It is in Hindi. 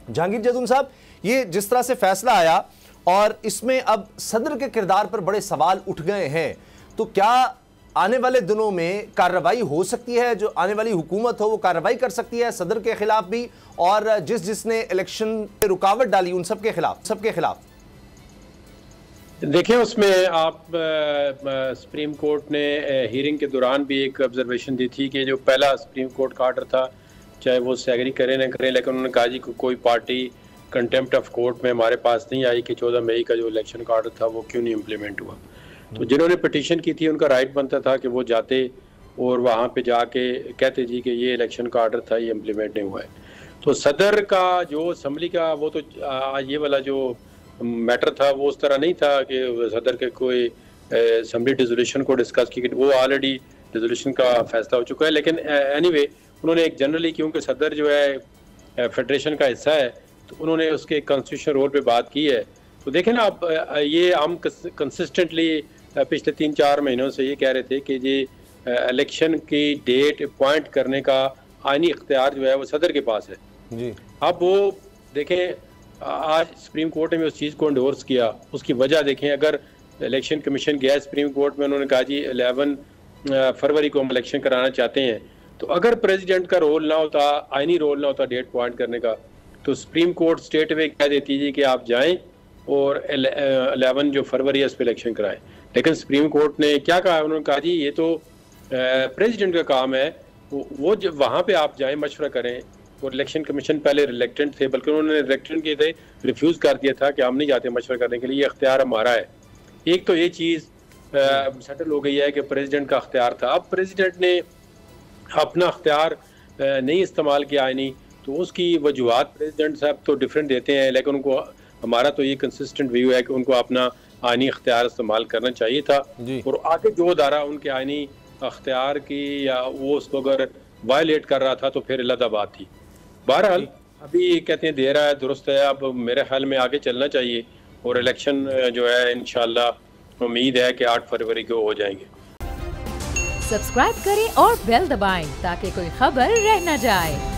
जहांगीर जैतून साहब, ये जिस तरह से फैसला आया और इसमें अब सदर के किरदार पर बड़े सवाल उठ गए हैं, तो क्या आने वाले दिनों में कार्रवाई हो सकती है? जो आने वाली हुकूमत हो वो कार्रवाई कर सकती है सदर के खिलाफ भी, और जिसने इलेक्शन में रुकावट डाली उन सबके खिलाफ? देखिए, उसमें आप सुप्रीम कोर्ट ने हियरिंग के दौरान भी एक ऑब्जर्वेशन दी थी कि जो पहला सुप्रीम कोर्ट का आर्डर था, चाहे वो सैगरी करें ना करें, लेकिन उन्होंने कहा जी कोई पार्टी कंटेम्प्ट ऑफ कोर्ट में हमारे पास नहीं आई कि 14 मई का जो इलेक्शन का आर्डर था वो क्यों नहीं इम्प्लीमेंट हुआ। तो जिन्होंने पिटीशन की थी उनका राइट बनता था कि वो जाते और वहाँ पे जाके कहते जी कि ये इलेक्शन का आर्डर था, ये इम्प्लीमेंट नहीं हुआ है। तो सदर का जो असम्बली का वो तो ये वाला जो मैटर था वो उस तरह नहीं था कि सदर के कोई असम्बली डिसोल्यूशन को डिस्कस की, वो ऑलरेडी डिसोल्यूशन का फैसला हो चुका है। लेकिन एनीवे उन्होंने एक जनरली, क्योंकि सदर जो है फेडरेशन का हिस्सा है, तो उन्होंने उसके कॉन्स्टिट्यूशन रोल पे बात की है। तो देखें ना, अब ये हम कंसिस्टेंटली पिछले 3-4 महीनों से ये कह रहे थे कि ये इलेक्शन की डेट अपॉइंट करने का आईनी इख्तियार जो है वो सदर के पास है जी। अब वो देखें, आज सुप्रीम कोर्ट ने उस चीज़ को एंडोर्स किया, उसकी वजह देखें। अगर इलेक्शन कमीशन गया सुप्रीम कोर्ट में, उन्होंने कहा जी 11 फरवरी को हम इलेक्शन कराना चाहते हैं, तो अगर प्रेसिडेंट का रोल ना होता, आईनी रोल ना होता डेट पॉइंट करने का, तो सुप्रीम कोर्ट स्टेट वे कह देती जी कि आप जाएं और 11 जो फरवरी है उस पर इलेक्शन कराएं। लेकिन सुप्रीम कोर्ट ने क्या कहा, उन्होंने कहा जी ये तो प्रेसिडेंट का काम है, वो जब वहाँ पे आप जाएं मशवरा करें। और इलेक्शन कमीशन पहले रिलेक्टेंट थे, बल्कि उन्होंने रिलेक्टेंट किए थे, रिफ्यूज़ कर दिया था कि हम नहीं जाते मशवरा करने के लिए, ये अख्तियार हमारा है। एक तो ये चीज़ सेटल हो गई है कि प्रेसिडेंट का अख्तियार था। अब प्रेसिडेंट ने अपना अख्तियार नहीं इस्तेमाल किया आईनी, तो उसकी वजूहत प्रेसिडेंट साहब तो डिफरेंट देते हैं, लेकिन उनको, हमारा तो ये कंसिस्टेंट व्यू है कि उनको अपना आईनी अख्तियार इस्तेमाल करना चाहिए था। और आगे जो अदारा उनके आईनी अख्तियार की या वो उसको अगर वायलेट कर रहा था तो फिर अलग बात थी। बहरहाल अभी कहते हैं देर है दुरुस्त है, अब मेरे ख्याल में आगे चलना चाहिए और इलेक्शन जो है इंशाल्लाह उम्मीद है कि 8 फरवरी को हो जाएंगे। सब्सक्राइब करें और बेल दबाएं ताकि कोई खबर रह न जाए।